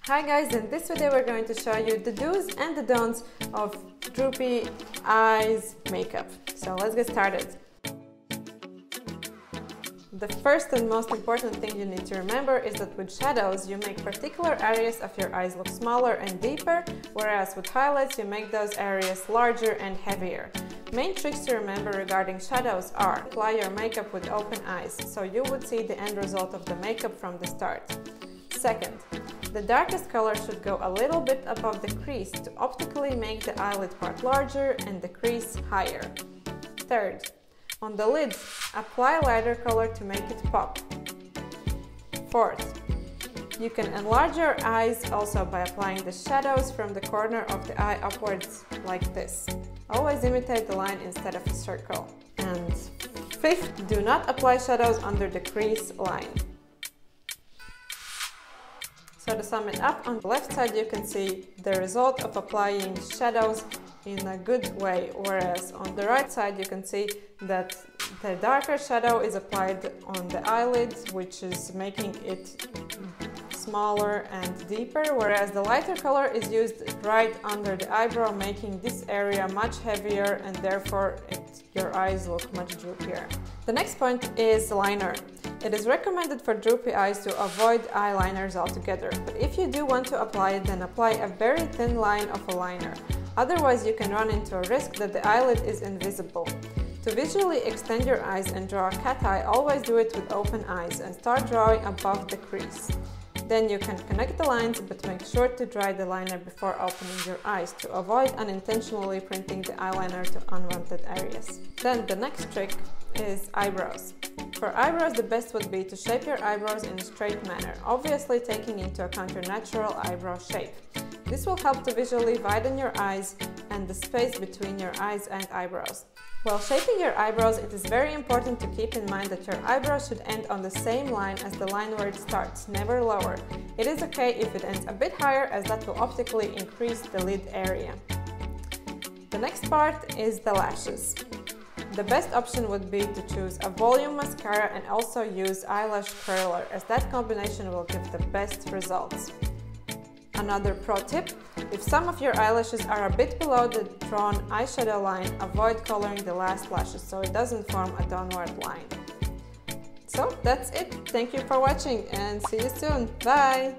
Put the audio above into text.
Hi guys, in this video we're going to show you the do's and the don'ts of Droopy eyes makeup. So let's get started. The first and most important thing you need to remember is that with shadows you make particular areas of your eyes look smaller and deeper, whereas with highlights you make those areas larger and heavier. Main tricks to remember regarding shadows are: apply your makeup with open eyes, so you would see the end result of the makeup from the start. Second, the darkest color should go a little bit above the crease to optically make the eyelid part larger and the crease higher. Third, on the lid, apply lighter color to make it pop. Fourth, you can enlarge your eyes also by applying the shadows from the corner of the eye upwards like this. Always imitate the line instead of a circle. And fifth, do not apply shadows under the crease line. So to sum it up, on the left side you can see the result of applying shadows in a good way, whereas on the right side you can see that the darker shadow is applied on the eyelids, which is making it smaller and deeper, whereas the lighter color is used right under the eyebrow, making this area much heavier and therefore your eyes look much droopier. The next point is liner. It is recommended for droopy eyes to avoid eyeliners altogether, but if you do want to apply it, then apply a very thin line of a liner. Otherwise, you can run into a risk that the eyelid is invisible. To visually extend your eyes and draw a cat eye, always do it with open eyes and start drawing above the crease. Then you can connect the lines, but make sure to dry the liner before opening your eyes to avoid unintentionally printing the eyeliner to unwanted areas. Then the next trick is eyebrows. For eyebrows, the best would be to shape your eyebrows in a straight manner, obviously taking into account your natural eyebrow shape. This will help to visually widen your eyes and the space between your eyes and eyebrows. While shaping your eyebrows, it is very important to keep in mind that your eyebrows should end on the same line as the line where it starts, never lower. It is okay if it ends a bit higher, as that will optically increase the lid area. The next part is the lashes. The best option would be to choose a volume mascara and also use eyelash curler, as that combination will give the best results. Another pro tip: if some of your eyelashes are a bit below the drawn eyeshadow line, avoid coloring the last lashes so it doesn't form a downward line. So that's it. Thank you for watching and see you soon. Bye!